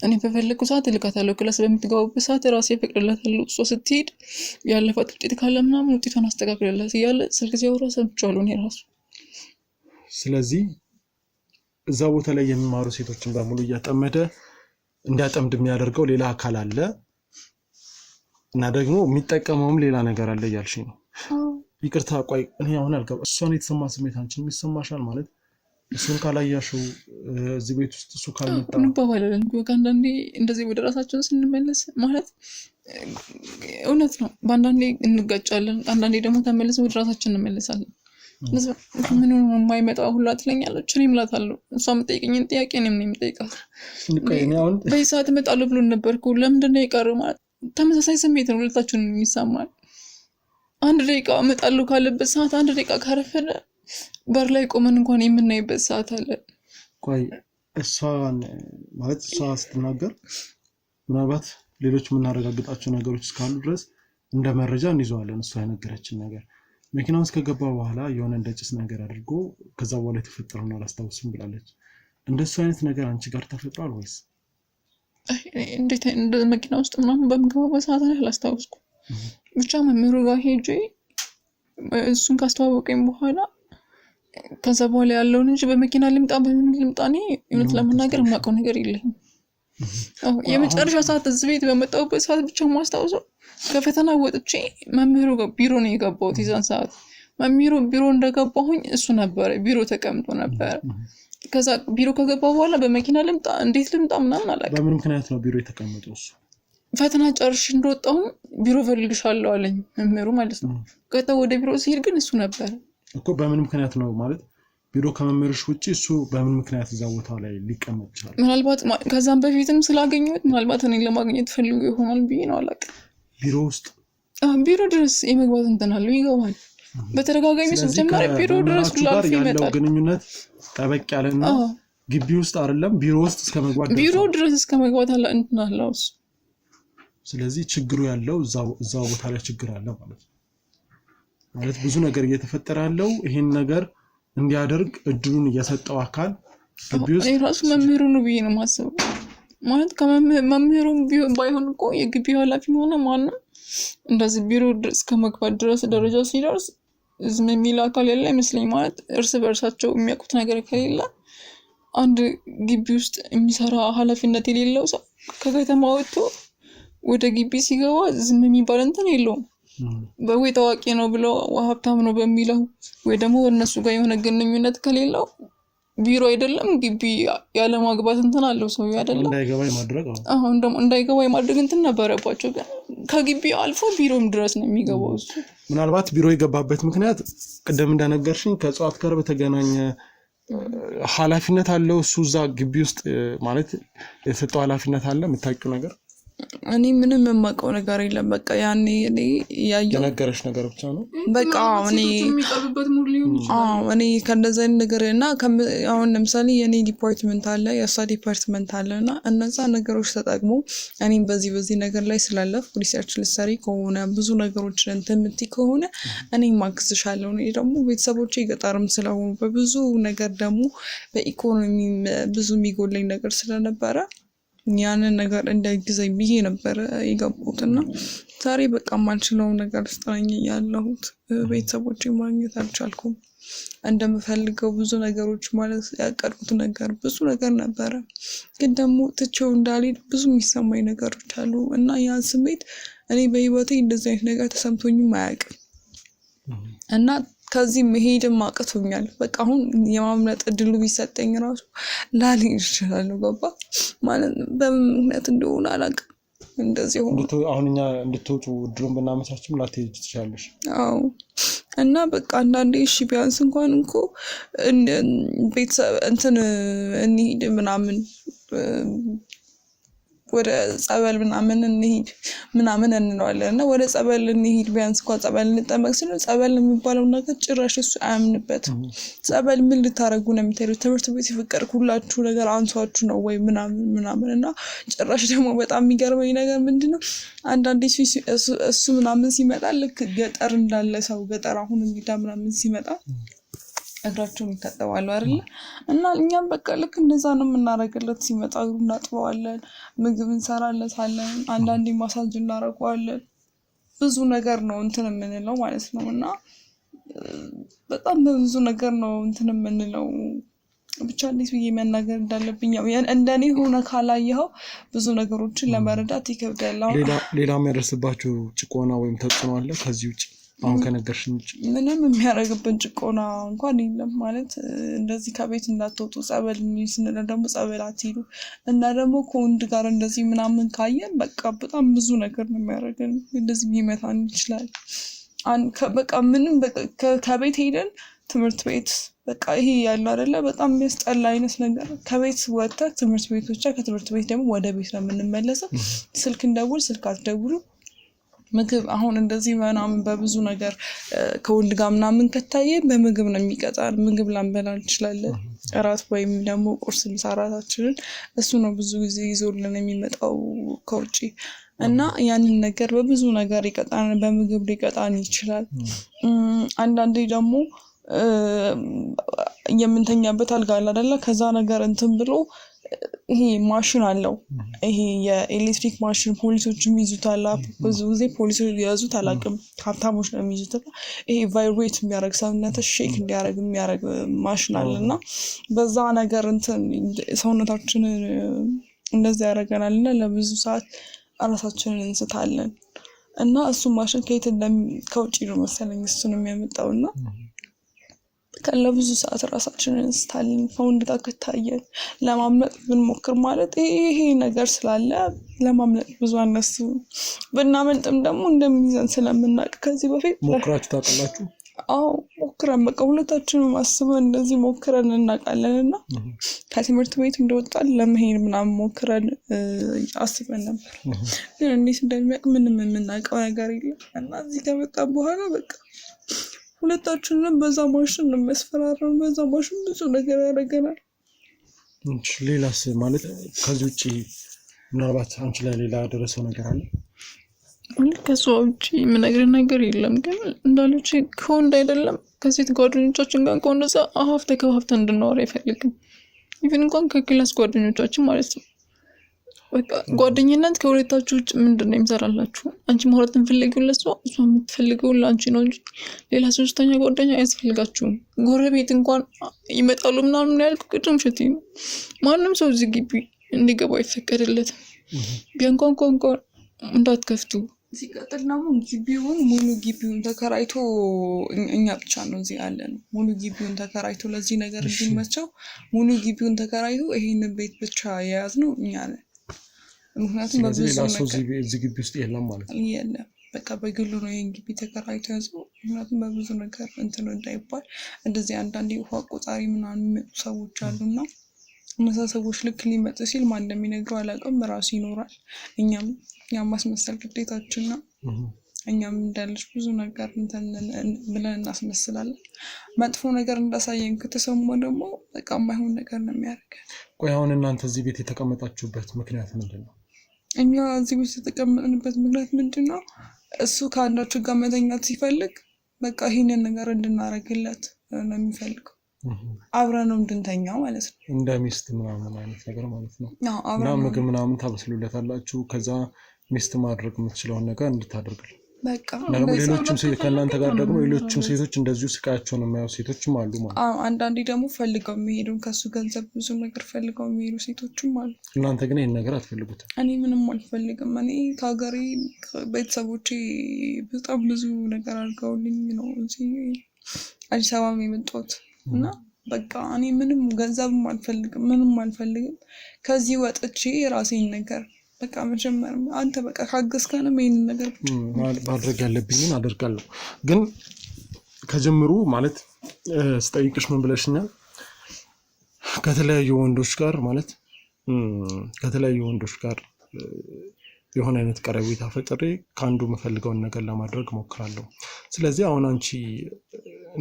እኔ በፈለኩ ሰዓት እልካታለሁ ክላስ በምትገባበት ሰዓት ራሴ ፈቅድላታለሁ። እሷ ስትሄድ ያለፋት ውጤት ካለ ምናምን ውጤቷን አስተካክልላት እያለ ስልክ ሲያወራ ሰምቻለሁ እኔ ራሱ። ስለዚህ እዛ ቦታ ላይ የሚማሩ ሴቶችን በሙሉ እያጠመደ እንዲያጠምድ የሚያደርገው ሌላ አካል አለ እና ደግሞ የሚጠቀመውም ሌላ ነገር አለ እያልሽኝ ነው። ይቅርታ ቆይ እኔ አሁን አልገባ እሷን የተሰማ ስሜት አንቺን የሚሰማሻል ማለት እሱን ካላያሽው እዚህ ቤት ውስጥ እሱ ካልመጣ እንባባላለን። አንዳንዴ እንደዚህ ወደ ራሳችን ስንመለስ ማለት እውነት ነው። በአንዳንዴ እንጋጫለን፣ አንዳንዴ ደግሞ ተመልሰን ወደ ራሳችን እንመለሳለን። ምን የማይመጣው ሁላ ትለኛለች፣ እኔ እምላታለሁ። እሷ የምጠይቀኝን ጥያቄ እኔም ነው የምጠይቃት። በዚህ ሰዓት እመጣለሁ ብሎን ነበር እኮ ለምንድን ነው የቀረው? ማለት ተመሳሳይ ስሜት ነው ሁለታችንም የሚሰማል። አንድ ደቂቃ እመጣለሁ ካለበት ሰዓት አንድ ደቂቃ ካረፈደ በር ላይ ቆመን እንኳን የምናይበት ሰዓት አለ። ቆይ እሷን ማለት እሷ ስትናገር ምናልባት ሌሎች የምናረጋግጣቸው ነገሮች እስካሉ ድረስ እንደ መረጃ እንይዘዋለን። እሷ የነገረችን ነገር መኪና ውስጥ ከገባ በኋላ የሆነ እንደ ጭስ ነገር አድርጎ ከዛ በኋላ የተፈጠረውን አላስታውስም ብላለች። እንደሱ አይነት ነገር አንቺ ጋር ተፈጥሯል ወይስ? እንዴት እንደ መኪና ውስጥ ምናምን በምገባበት ሰዓት ላይ አላስታውስኩም። ብቻ መምህሩ ጋር ሄጄ እሱን ካስተዋወቀኝ በኋላ ከዛ በኋላ ያለውን እንጂ በመኪና ልምጣ በምን ልምጣ እኔ እውነት ለመናገር የማውቀው ነገር የለኝም። የመጨረሻ ሰዓት እዚህ ቤት በመጣሁበት ሰዓት ብቻ ማስታውሰው ከፈተና ወጥቼ መምህሩ ጋር ቢሮ ነው የገባሁት። የዛን ሰዓት መምህሩ ቢሮ እንደገባሁኝ እሱ ነበረ ቢሮ ተቀምጦ ነበረ። ከዛ ቢሮ ከገባሁ በኋላ በመኪና ልምጣ እንዴት ልምጣ ምናምን አላውቅም። በምን ምክንያት ነው ቢሮ የተቀመጠው? እሱ ፈተና ጨርሼ እንደወጣሁ ቢሮ ፈልግሻለሁ አለኝ መምህሩ ማለት ነው። ከዛ ወደ ቢሮ ሲሄድ ግን እሱ ነበረ እኮ። በምን ምክንያት ነው ማለት ቢሮ ከመምህርሽ ውጪ እሱ በምን ምክንያት እዛ ቦታ ላይ ሊቀመጥ ይችላል? ምናልባት ከዛም በፊትም ስላገኘሁት ምናልባት እኔን ለማግኘት ፈልጎ ይሆናል ብዬ ነው አላውቅም። ቢሮ ውስጥ ቢሮ ድረስ የመግባት እንትን አለው ይገባል። በተደጋጋሚ ሲጀመር ቢሮ ድረስ ላልፍ ይመጣል። ግንኙነት ጠበቅ ያለና ግቢ ውስጥ አይደለም ቢሮ ውስጥ እስከመግባት ቢሮ ድረስ እስከመግባት አለ እንትን አለው። ስለዚህ ችግሩ ያለው እዛው ቦታ ላይ ችግር አለ ማለት ብዙ ነገር እየተፈጠረ ያለው ይሄን ነገር እንዲያደርግ እድሉን እየሰጠው አካል ግቢ ውስጥ ራሱ መምህሩ ነው ብዬ ነው የማስበው። ማለት ከመምህሩ ባይሆን እኮ የግቢው ኃላፊ ሆነ ማንም እንደዚህ ቢሮ ድረስ ከመግባት ድረስ ደረጃ ሲደርስ ዝም የሚል አካል ያለ አይመስለኝ። ማለት እርስ በእርሳቸው የሚያውቁት ነገር ከሌለ አንድ ግቢ ውስጥ የሚሰራ ኃላፊነት የሌለው ሰው ከከተማ ወጥቶ ወደ ግቢ ሲገባ ዝም የሚባል እንትን የለውም። ወይ ታዋቂ ነው ብሎ ሀብታም ነው በሚለው ወይ ደግሞ እነሱ ጋር የሆነ ግንኙነት ከሌለው ቢሮ አይደለም ግቢ ያለ ማግባት እንትን አለው ሰው አይደለም እንዳይገባ ማድረግ አሁን ደግሞ እንዳይገባ ማድረግ እንትን ነበረባቸው። ግን ከግቢ አልፎ ቢሮም ድረስ ነው የሚገባው እሱ። ምናልባት ቢሮ የገባበት ምክንያት ቅድም እንደነገርሽኝ ከእጽዋት ጋር በተገናኘ ኃላፊነት አለው እሱ እዛ ግቢ ውስጥ ማለት የተሰጠው ኃላፊነት አለ። የምታውቂው ነገር? እኔ ምንም የማውቀው ነገር የለም። በቃ ያኔ እኔ የነገረሽ ነገር ብቻ ነው በቃ እኔ ከእንደዚህ አይነት ነገር እና አሁን ለምሳሌ የኔ ዲፓርትመንት አለ የእሷ ዲፓርትመንት አለ እና እነዛ ነገሮች ተጠቅሞ እኔም በዚህ ነገር ላይ ስላለፍኩ ሪሰርች ልትሰሪ ከሆነ ብዙ ነገሮችን እንትን የምትይ ከሆነ እኔም ማግዝሻለሁ። እኔ ደግሞ ቤተሰቦቼ ገጠርም ስለሆኑ በብዙ ነገር ደግሞ በኢኮኖሚ ብዙ የሚጎለኝ ነገር ስለነበረ ያንን ነገር እንዳይግዘኝ ብዬ ነበር የገባሁትና ዛሬ በቃ ማልችለው ነገር ውስጥ ነኝ ያለሁት። ቤተሰቦቼ ማግኘት አልቻልኩም። እንደምፈልገው ብዙ ነገሮች ማለት ያቀድኩት ነገር ብዙ ነገር ነበረ፣ ግን ደግሞ ትቼው እንዳልሄድ ብዙ የሚሰማኝ ነገሮች አሉ እና ያን ስሜት እኔ በህይወቴ እንደዚህ አይነት ነገር ተሰምቶኝም አያውቅም እና ከዚህ መሄድም አቅቶኛል። በቃ አሁን የማምለጥ እድሉ ቢሰጠኝ ራሱ ላልሄድ እችላለሁ። ገባ ማለት በምን ምክንያት እንደሆነ አላውቅም። እንደዚህ ሆኖ አሁን እኛ እንድትወጡ እድሉን ብናመቻችም ላትሄጂ ትችላለሽ። አዎ እና በቃ አንዳንዴ እሺ ቢያንስ እንኳን እኮ ቤተሰብ እንትን እንሂድ ምናምን ወደ ጸበል ምናምን እንሂድ ምናምን እንለዋለን እና ወደ ጸበል እንሂድ ቢያንስ እንኳን ጸበል እንጠመቅ ስለ ጸበል የሚባለው ነገር ጭራሽ እሱ አያምንበትም። ጸበል ምን ልታረጉ ነው የምትሄዱት? ትምህርት ቤት ሲፈቀድ ሁላችሁ ነገር አንሷችሁ ነው ወይ ምናምን እና ጭራሽ ደግሞ በጣም የሚገርመኝ ነገር ምንድነው አንዳንዴ እሱ ምናምን ሲመጣ ልክ ገጠር እንዳለ ሰው ገጠር አሁን እንግዳ ምናምን ሲመጣ እግራቸውን ይታጠባሉ አይደል? እና እኛም በቃ ልክ እንደዛ ነው የምናረግለት። ሲመጣ እግሩን እናጥበዋለን፣ ምግብ እንሰራለታለን፣ አንዳንዴ ማሳጅ እናረጋዋለን። ብዙ ነገር ነው እንትን የምንለው ማለት ነው እና በጣም በብዙ ነገር ነው እንትን የምንለው። ብቻ እንዴት ብዬ መናገር እንዳለብኝ እንደኔ ሆነ ካላየኸው ብዙ ነገሮችን ለመረዳት ይከብዳል። ሌላ የሚያደርስባችሁ ጭቆና ወይም ተጽዕኖ አለ ከዚህ ውጭ? አሁን ከነገርሽኝ ምንም የሚያደርግብን ጭቆና እንኳን የለም ማለት እንደዚህ ከቤት እንዳትወጡ ጸበል ስንል ደግሞ ጸበል አትሄዱ እና ደግሞ ከወንድ ጋር እንደዚህ ምናምን ካየን በቃ በጣም ብዙ ነገር ነው የሚያደርገን። እንደዚህ ሊመታን ይችላል። በቃ ምንም ከቤት ሄደን ትምህርት ቤት በቃ ይሄ ያለው አይደለ በጣም የሚያስጠላ አይነት ነገር ከቤት ወጥተህ ትምህርት ቤት ብቻ ከትምህርት ቤት ደግሞ ወደ ቤት ነው የምንመለሰው። ስልክ እንደውል ስልክ አትደውሉ ምግብ አሁን እንደዚህ ምናምን በብዙ ነገር ከወንድ ጋር ምናምን ከታየ በምግብ ነው የሚቀጣን። ምግብ ላንበላ እንችላለን እራት ወይም ደግሞ ቁርስ ምሳ እራታችንን እሱ ነው ብዙ ጊዜ ይዞልን የሚመጣው ከውጪ እና ያንን ነገር በብዙ ነገር ይቀጣን። በምግብ ሊቀጣን ይችላል። አንዳንዴ ደግሞ የምንተኛበት አልጋ አለ አይደለ ከዛ ነገር እንትን ብሎ ይሄ ማሽን አለው ይሄ የኤሌክትሪክ ማሽን ፖሊሶችም ይዙታል። ብዙ ጊዜ ፖሊሶች ያዙት አላውቅም ሀብታሞች ነው የሚይዙት። ይሄ ቫይብሬት የሚያደርግ ሰውነትሽ ሼክ እንዲያደርግ የሚያደርግ ማሽን አለና በዛ ነገር እንትን ሰውነታችንን እንደዚህ ያደርገናል እና ለብዙ ሰዓት ራሳችንን እንስታለን እና እሱ ማሽን ከውጭ ነው መሰለኝ እሱን የሚያመጣውና ለብዙ ሰዓት ራሳችንን እንስታለን። ከወንድ ጋር ከታየን ለማምለጥ ብንሞክር ማለት ይሄ ነገር ስላለ ለማምለጥ ብዙ አናስብም። ብናመልጥም ደግሞ እንደሚይዘን ስለምናውቅ ከዚህ በፊት ሞክራችሁ ታውቃላችሁ? አዎ ሞክረን በቃ ሁለታችንም አስበን እንደዚህ ሞክረን እናውቃለን እና ከትምህርት ቤት እንደወጣን ለመሄድ ምናምን ሞክረን አስበን ነበር። ግን እንዴት እንደሚያውቅ ምንም የምናውቀው ነገር የለም እና እዚህ ከመጣ በኋላ በቃ ሁለታችንም በዛ ማሽን ነው የሚያስፈራራን። በዛ ማሽን ብዙ ነገር ያደርገናል። ሌላስ ማለት ከዚህ ውጭ ምናልባት አንቺ ላይ ሌላ ያደረሰው ነገር አለ? ከሷ ውጭ የምነግርህ ነገር የለም። ግን እንዳለች ከወንድ አይደለም ከሴት ጓደኞቻችን ጋር ከወንድ እዛ ከሀፍተ እንድናወራ አይፈልግም። ኢቭን እንኳን ከክላስ ጓደኞቻችን ማለት ነው። በቃ ጓደኝነት ከሁለታችሁ ውጭ ምንድነው የሚሰራላችሁ? አንቺ ማውራት የምትፈልጊው ለሷ እሷ የምትፈልገው ለአንቺ ነው እንጂ ሌላ ሶስተኛ ጓደኛ አያስፈልጋችሁም። ጎረቤት እንኳን ይመጣሉ ምናምን ያልኩ ቅድም ሽቲ ነው። ማንም ሰው እዚህ ግቢ እንዲገባ አይፈቀድለትም። ቢያንኳንኳ እንኳን እንዳትከፍቱ። ሲቀጥል ደግሞ ግቢውን ሙሉ ግቢውን ተከራይቶ እኛ ብቻ ነው እዚህ ያለ ነው። ሙሉ ግቢውን ተከራይቶ ለዚህ ነገር እንዲመቸው ሙሉ ግቢውን ተከራይቶ ይሄንን ቤት ብቻ የያዝ ነው እኛ ነን። ምክንያቱም በብዙ ነገር እዚህ ግቢ ውስጥ የለም ማለት ነው። የለም በቃ በግሉ ነው ይሄን ግቢ ተከራይቶ ያዘው። ምክንያቱም በብዙ ነገር እንትን እንዳይባል እንደዚህ አንዳንዴ ውሃ ቆጣሪ ምናምን የሚመጡ ሰዎች አሉና እነዛ ሰዎች ልክ ሊመጡ ሲል ማን እንደሚነግረው አላውቅም ራሱ ይኖራል። እኛም ማስመሰል ግዴታችን ነው። እኛም እንዳለች ብዙ ነገር እንትን ብለን እናስመስላለን። መጥፎ ነገር እንዳሳየን ከተሰማ ደግሞ በቃ የማይሆን ነገር ነው የሚያደርገን። ቆይ አሁን እናንተ እዚህ ቤት የተቀመጣችሁበት ምክንያት ምንድን ነው? እኛ እዚህ ቤት የተቀመጥንበት ምክንያት ምንድን ነው? እሱ ከአንዳችን ጋር መተኛት ሲፈልግ በቃ ይህንን ነገር እንድናረግለት ነው የሚፈልገው። አብረን ነው እንድንተኛ ማለት ነው። እንደ ሚስት ምናምን አይነት ነገር ማለት ነው። እና ምግብ ምናምን ታበስሉለታላችሁ። ከዛ ሚስት ማድረግ የምትችለውን ነገር እንድታደርግልን በቃ ሌሎችም ከእናንተ ጋር ደግሞ ሌሎችም ሴቶች እንደዚሁ ስቃያቸውን የሚያዩ ሴቶችም አሉ ማለት ነው። አንዳንዴ ደግሞ ፈልገው የሚሄዱ ከሱ ገንዘብ ብዙ ነገር ፈልገው የሚሄዱ ሴቶችም አሉ። እናንተ ግን ይህን ነገር አትፈልጉትም? እኔ ምንም አልፈልግም። እኔ ከሀገሬ ቤተሰቦቼ በጣም ብዙ ነገር አድርገውልኝ ነው እዚህ አዲስ አበባ የመጣሁት እና በቃ እኔ ምንም ገንዘብም አልፈልግም፣ ምንም አልፈልግም። ከዚህ ወጥቼ የራሴን ነገር በቃ መጀመር አንተ በቃ ካገዝከንም ይሄንን ነገር ማድረግ ያለብኝን አደርጋለሁ። ግን ከጀምሩ ማለት ስጠይቅሽ ምን ብለሽኛል? ከተለያዩ ወንዶች ጋር ማለት ከተለያዩ ወንዶች ጋር የሆነ አይነት ቀረቤታ ፈጥሬ ከአንዱ የምፈልገውን ነገር ለማድረግ ሞክራለሁ። ስለዚህ አሁን አንቺ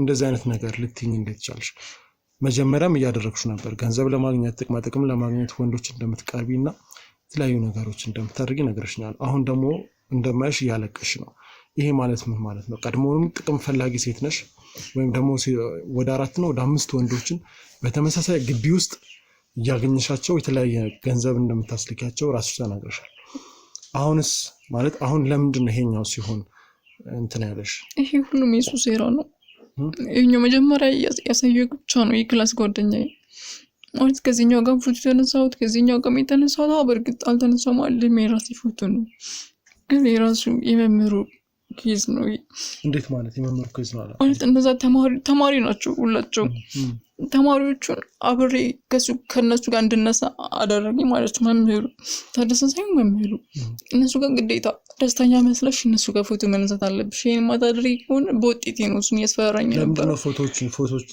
እንደዚህ አይነት ነገር ልትይኝ እንዴት ቻልሽ? መጀመሪያም እያደረግሽ ነበር፣ ገንዘብ ለማግኘት ጥቅማ ጥቅም ለማግኘት ወንዶች እንደምትቀርቢ እና የተለያዩ ነገሮች እንደምታደርጊ ነግረሽኛል። አሁን ደግሞ እንደማይሽ እያለቀሽ ነው። ይሄ ማለት ምን ማለት ነው? ቀድሞውንም ጥቅም ፈላጊ ሴት ነሽ ወይም ደግሞ ወደ 4 ነው ወደ 5 ወንዶችን በተመሳሳይ ግቢ ውስጥ እያገኘሻቸው የተለያየ ገንዘብ እንደምታስልኪያቸው ራስሽ ተናግረሻል። አሁንስ ማለት አሁን ለምንድን ነው ይሄኛው ሲሆን እንትን ያለሽ? ይሄ ሁሉም የሱ ሴራ ነው። ይሄኛው መጀመሪያ ያሳየው ብቻ ነው የክላስ ጓደኛዬ ማለት ከዚህኛው ጋር ፎቶ ተነሳሁት ከዚህኛው ጋር የተነሳሁት በእርግጥ አልተነሳሁም። የራሴ ፎቶ ነው ግን የራሱ የመምህሩ ኬዝ ነው። እንዴት ማለት የመምህሩ ኬዝ ነው ማለት እንደዛ ተማሪ ናቸው ሁላቸው። ተማሪዎቹን አብሬ ከነሱ ጋር እንድነሳ አደረገኝ ማለት ነው መምህሩ። ታደሰ ሳይሆን መምህሩ እነሱ ጋር ግዴታ ደስተኛ መስለሽ እነሱ ጋር ፎቶ መነሳት አለብሽ። ይሄን ማታደርጊ ከሆነ በውጤቴ ነው እሱን ያስፈራራኝ ነበር። ለምን ነው ፎቶዎች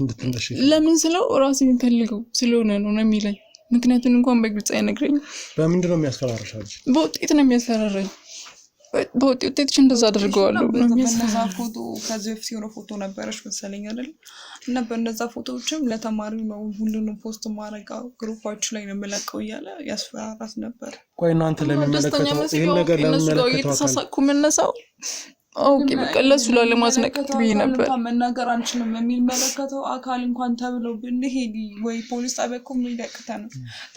እንድትነሺ? ለምን ስለው ራሴ የሚፈልገው ስለሆነ ነው የሚለኝ። ምክንያቱም እንኳን በግልጽ አይነግረኝም። በምንድን ነው የሚያስፈራራሽ? በውጤት ነው የሚያስፈራራኝ። በውጤትሽ እንደዛ አድርገዋለሁ ነው በነዛ ፎቶ ከዚህ በፊት የሆነ ፎቶ ነበረች መሰለኝ አይደል? እና በነዛ ፎቶዎችም ለተማሪው ነው ሁሉንም ፖስት ማድረግ ግሩፓችሁ ላይ ነው የምለቀው እያለ ያስፈራራት ነበር። ቆይ እናንተ ለሚመለከተው ይሄን ነገር ለሚመለከተው የተሳሳቁ መነሳው ኦኬ በቃ ለሱ ላለማስነቀት ብዬ ነበር። መናገር አንችልም የሚመለከተው አካል እንኳን ተብለው ብንሄድ ወይ ፖሊስ ጣቢያ እኮ የሚደቅተ ነው።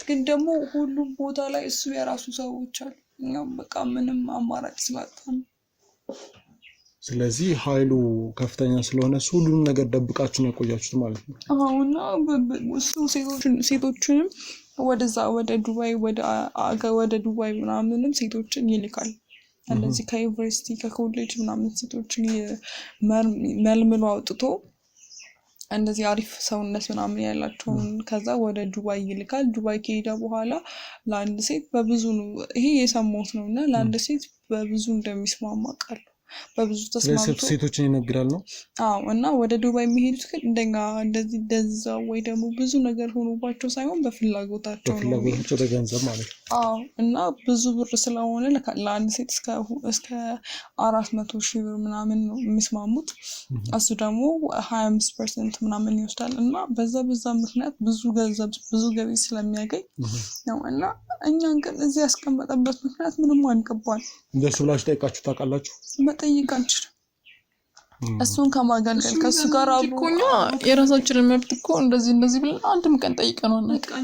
ግን ደግሞ ሁሉም ቦታ ላይ እሱ የራሱ ሰዎች አሉ። እኛም በቃ ምንም አማራጭ ስላጣን ስለዚህ ኃይሉ ከፍተኛ ስለሆነ ሁሉንም ነገር ደብቃችሁ ነው ያቆያችሁት ማለት ነው። አሁንና እሱ ሴቶችንም ወደዛ ወደ ዱባይ ወደ ዱባይ ምናምንም ሴቶችን ይልካል። እንደዚህ ከዩኒቨርሲቲ ከኮሌጅ ምናምን ሴቶችን መልምሎ አውጥቶ እንደዚህ አሪፍ ሰውነት ምናምን ያላቸውን ከዛ ወደ ዱባይ ይልካል። ዱባይ ከሄደ በኋላ ለአንድ ሴት በብዙ ነው ይሄ የሰማሁት ነው እና ለአንድ ሴት በብዙ እንደሚስማማ ቃል በብዙ ተስማምቶ ሴቶችን ይነግራል ነው። አዎ እና ወደ ዱባይ የሚሄዱት ግን እንደኛ እንደዚህ ደዛ ወይ ደግሞ ብዙ ነገር ሆኖባቸው ሳይሆን በፍላጎታቸው ነው። በፍላጎታቸው በገንዘብ ማለት ነው። አዎ እና ብዙ ብር ስለሆነ ለአንድ ሴት እስከ 400,000 ብር ምናምን ነው የሚስማሙት። እሱ ደግሞ 25% ምናምን ይወስዳል እና በዛ ምክንያት ብዙ ገንዘብ ብዙ ገቢ ስለሚያገኝ ነው። እና እኛን ግን እዚህ ያስቀመጠበት ምክንያት ምንም አንቀባል። እንደሱ ብላችሁ ጠይቃችሁ ታውቃላችሁ? መጠየቅ አንችልም። እሱን ከማገልገል ከሱ ጋር አብሮኛ የራሳችንን መብት እኮ እንደዚህ ብለን አንድም ቀን ጠይቀን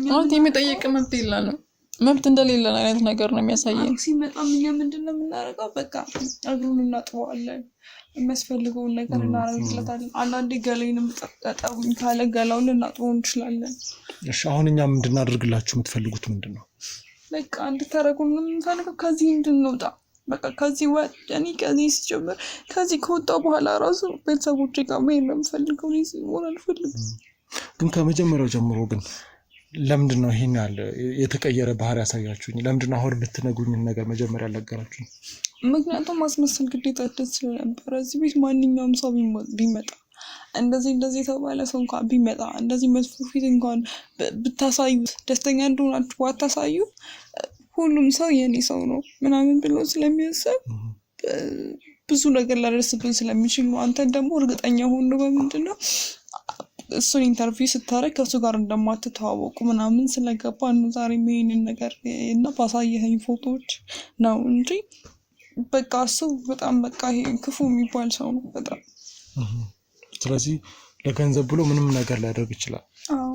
ማለት የሚጠየቅ መብት የለንም። መብት እንደሌለን አይነት ነገር ነው የሚያሳየን። ሲመጣም እኛ ምንድነው የምናደርገው? በቃ እግሩን እናጥበዋለን፣ የሚያስፈልገውን ነገር እናደርግለታለን። አንዳንዴ ገላይንም ጠጠቡኝ ካለ ገላውን ልናጥበው እንችላለን። እሺ አሁን እኛ እንድናደርግላችሁ የምትፈልጉት ምንድን ነው? በቃ እንድታረጉን የምንፈልገው ከዚህ እንድንወጣ በቃ ከዚህ እኔ ከዚህ ሲጀምር ከዚህ ከወጣሁ በኋላ ራሱ ቤተሰቦቼ ጋር መሄድ ነው የምፈልገው። ሆን አልፈልግም። ግን ከመጀመሪያው ጀምሮ ግን ለምንድን ነው ይሄን ያለ የተቀየረ ባህሪ ያሳያችሁኝ? ለምንድን ነው አሁን የምትነግሩኝን ነገር መጀመሪያ ያልነገራችሁኝ? ምክንያቱም ማስመሰል ግዴታ ደስ ስለነበረ እዚህ ቤት ማንኛውም ሰው ቢመጣ እንደዚህ የተባለ ሰው እንኳን ቢመጣ እንደዚህ መጥፎ ፊት እንኳን ብታሳዩ ደስተኛ እንደሆናችሁ ባታሳዩ ሁሉም ሰው የኔ ሰው ነው ምናምን ብሎ ስለሚያስብ ብዙ ነገር ላደርስብን ስለሚችል ነው። አንተን ደግሞ እርግጠኛ ሆኖ በምንድን ነው እሱን ኢንተርቪው ስታረግ ከሱ ጋር እንደማትተዋወቁ ምናምን ስለገባ ነው ዛሬ ይሄንን ነገር እና ባሳየኸኝ ፎቶዎች ነው እንጂ በቃ እሱ በጣም በቃ ይሄ ክፉ የሚባል ሰው ነው በጣም። ስለዚህ ለገንዘብ ብሎ ምንም ነገር ሊያደርግ ይችላል። አዎ